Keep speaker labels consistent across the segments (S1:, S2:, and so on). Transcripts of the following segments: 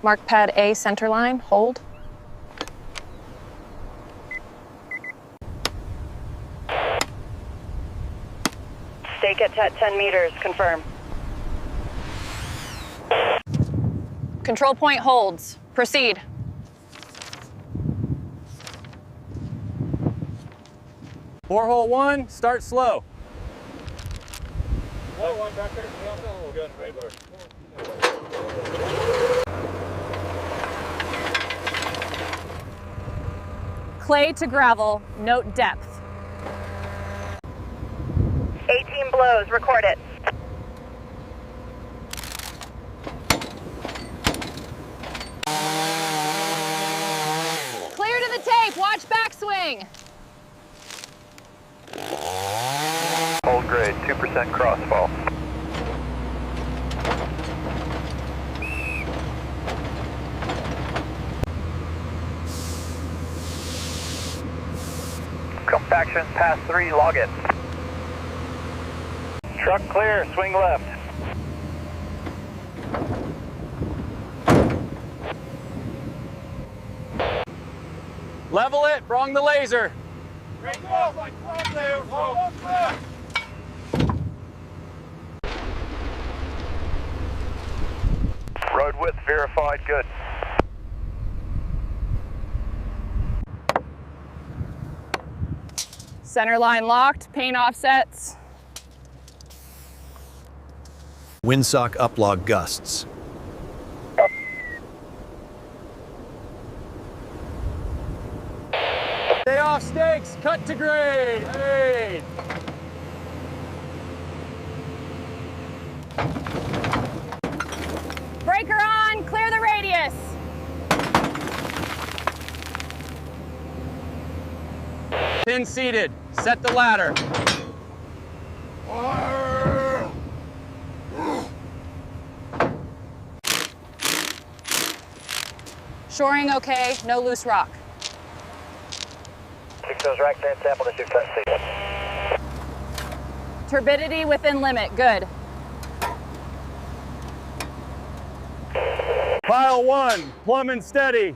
S1: Mark pad A center line, hold.
S2: Stake at 10 meters, confirm.
S1: Control point holds. Proceed.
S3: Borehole 1, start slow.
S4: Low one back there. We're going regular.
S1: Clay to gravel, note depth.
S2: 18 blows, record it.
S1: Clear to the tape, watch backswing.
S5: Hold grade, 2% crossfall. Compaction, pass 3, log it. Truck clear, swing left.
S3: Level it, brung the laser.
S5: Road width verified, good.
S1: Center line locked, paint offsets.
S6: Windsock uplog gusts.
S3: Stay off stakes, cut to grade. Grade.
S1: Breaker on, clear the radius.
S3: Pin seated, set the ladder.
S1: Shoring okay, no loose rock.
S5: Fix those racks and sample to shoot cut seat.
S1: Turbidity within limit, good.
S3: Pile 1, plumb and steady.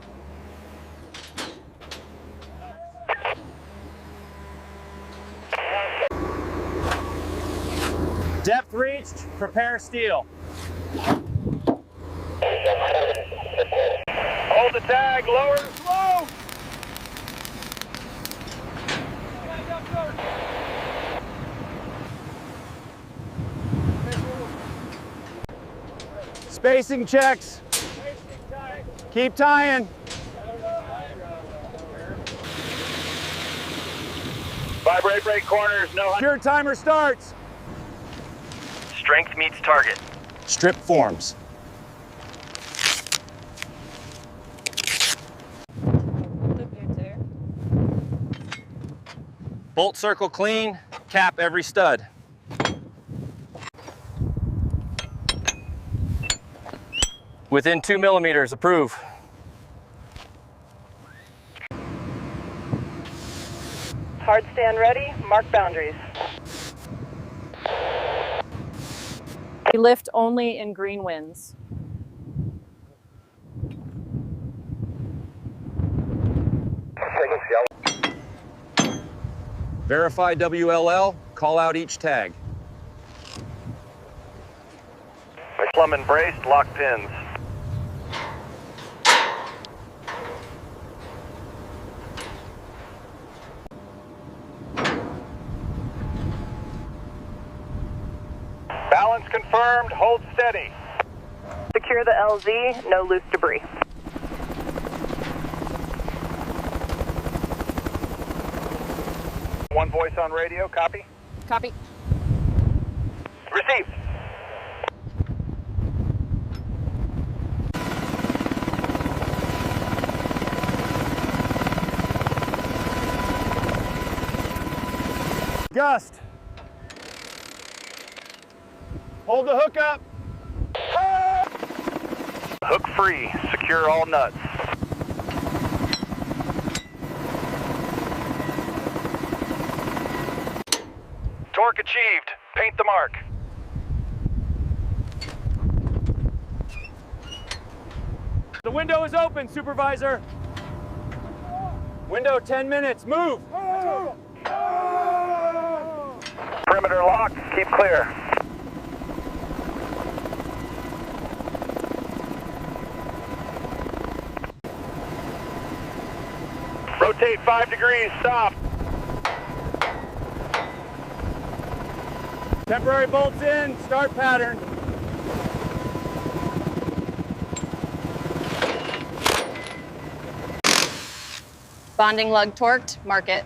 S3: Depth reached, prepare steel.
S5: Hold the tag, lower and slow.
S3: Spacing checks. Keep tying.
S5: Vibrate brake corners, no.
S3: Your timer starts.
S5: Strength meets target.
S3: Strip forms. Bolt circle clean, cap every stud. Within 2 millimeters, approve.
S2: Hard stand ready, mark boundaries.
S1: We lift only in green winds.
S3: Verify WLL, call out each tag.
S5: Plumb and braced, lock pins. Balance confirmed, hold steady.
S2: Secure the LZ, no loose debris.
S5: One voice on radio, copy.
S1: Copy.
S5: Received.
S3: Gust. Hold the hook up.
S5: Hook free, secure all nuts. Torque achieved, paint the mark.
S3: The window is open, Supervisor. Window 10 minutes. Move.
S5: Perimeter locked. Keep clear. Rotate 5 degrees. Stop.
S3: Temporary bolts in. Start pattern.
S7: Bonding lug torqued, mark it.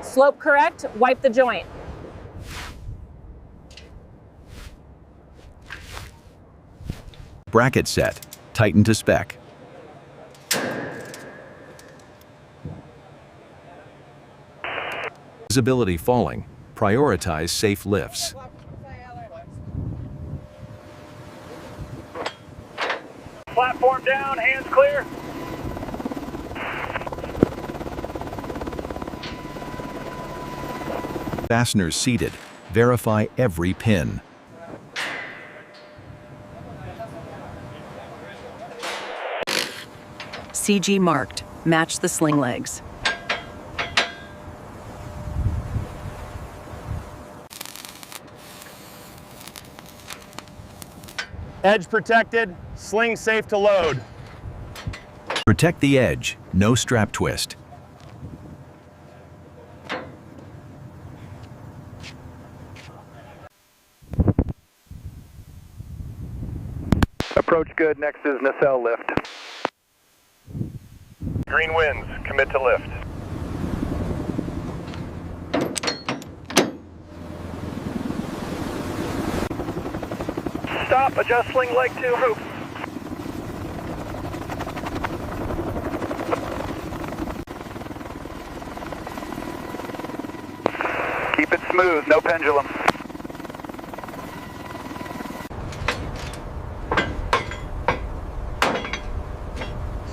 S1: Slope correct, wipe the joint.
S6: Bracket set. Tighten to spec. Visibility falling. Prioritize safe lifts.
S5: Platform down. Hands clear.
S6: Fasteners seated. Verify every pin.
S8: CG marked. Match the sling legs.
S3: Edge protected. Sling safe to load.
S6: Protect the edge. No strap twist.
S5: Approach good. Next is nacelle lift. Green winds. Commit to lift. Stop. Adjust sling leg 2. Roof. Keep it smooth. No pendulum.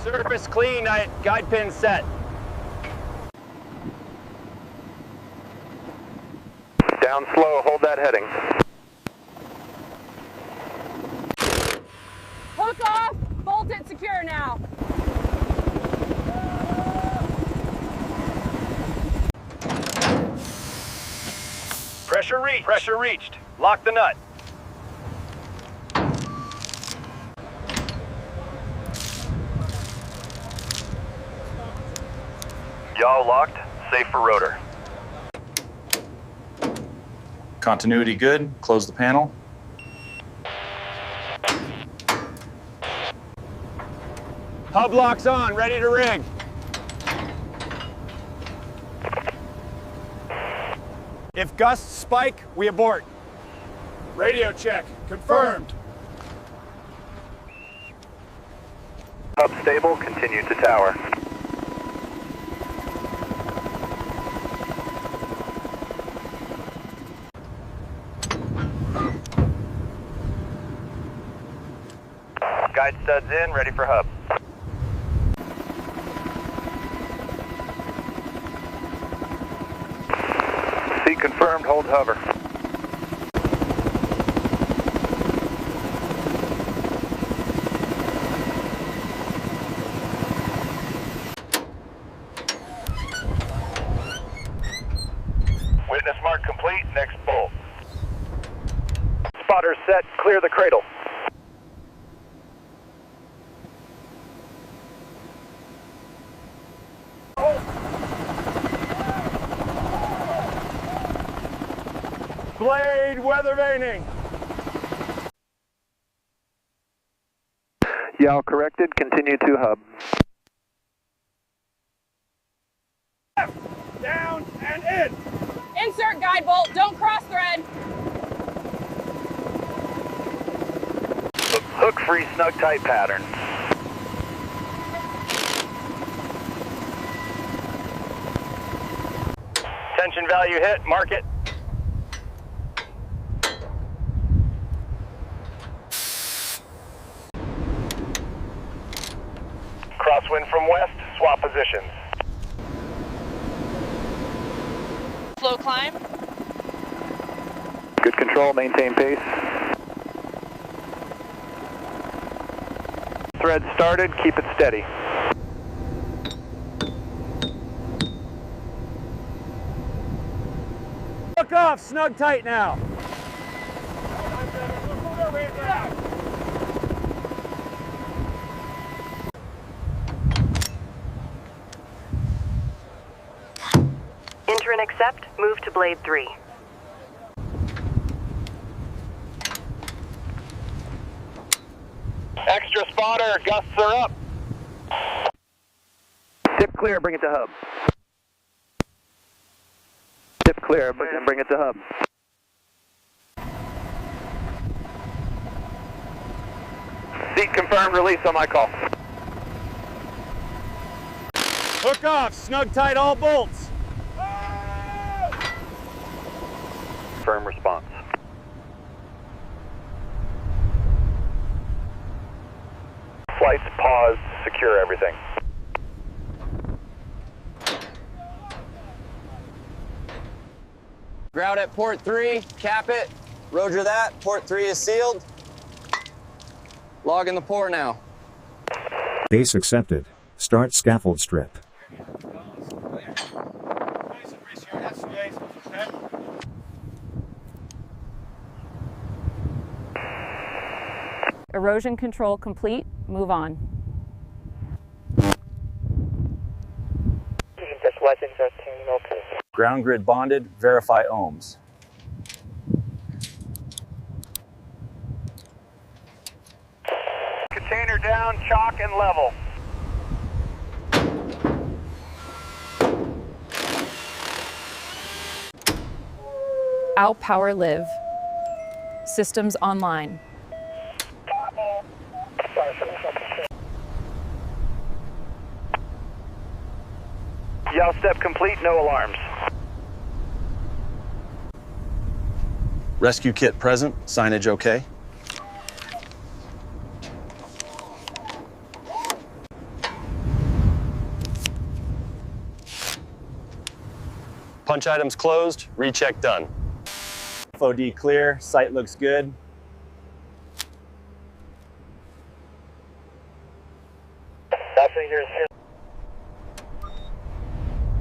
S3: Surface clean. Guide pin set.
S5: Down slow. Hold that heading.
S1: Hook off, bolt it secure now.
S5: Pressure reached. Pressure reached. Lock the nut. Yaw locked. Safe for rotor.
S9: Continuity good. Close the panel.
S3: Hub locks on. Ready to rig. If gusts spike, we abort. Radio check. Confirmed.
S5: Hub stable. Continue to tower. Guide studs in. Ready for hub. Seat confirmed. Hold hover. Witness mark complete. Next bolt. Spotter set. Clear the cradle.
S3: Blade weather vaning.
S5: Yaw corrected. Continue to hub.
S3: Down and in.
S1: Insert guide bolt, don't cross thread.
S5: Hook free snug tight pattern. Tension value hit. Mark it. Crosswind from west, swap positions.
S7: Slow climb.
S10: Good control, maintain pace. Thread started, keep it steady.
S3: Hook off, snug tight now.
S2: Enter and accept, move to blade 3.
S5: Extra spotter, gusts are up.
S10: Tip clear, bring it to hub. Tip clear, bring it to hub.
S5: Seat confirmed, release on my call.
S3: Hook off, snug tight all bolts.
S5: Firm response. Flights paused, secure everything.
S3: Ground at port 3, cap it. Roger that, port 3 is sealed. Log in the port now.
S11: Base accepted. Start scaffold strip.
S1: Erosion control complete. Move on.
S9: Ground grid bonded, verify ohms.
S5: Container down, chalk and level.
S1: Out power live. Systems online.
S5: Yaw step complete, no alarms.
S9: Rescue kit present, signage okay. Punch items closed, recheck done.
S3: FOD clear, site looks good.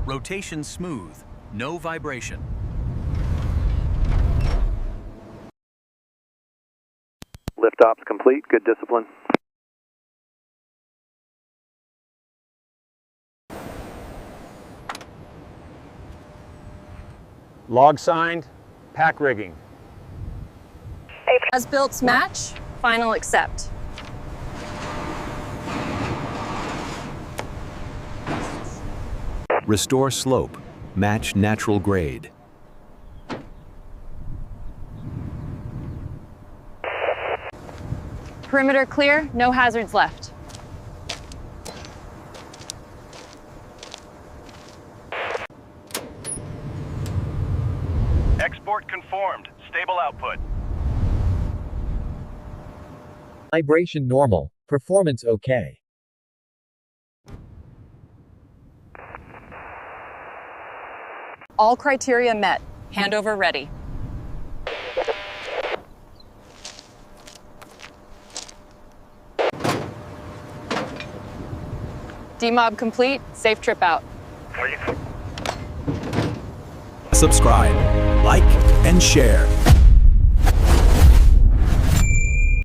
S6: Rotation smooth. No vibration.
S10: Lift ops complete, good discipline.
S3: Log signed, pack rigging.
S7: As built match, final accept.
S6: Restore slope. Match natural grade.
S7: Perimeter clear, no hazards left.
S5: Export conformed, stable output.
S12: Vibration normal. Performance okay.
S7: All criteria met. Handover ready. Demob complete. Safe trip out.
S6: Subscribe, like, and share.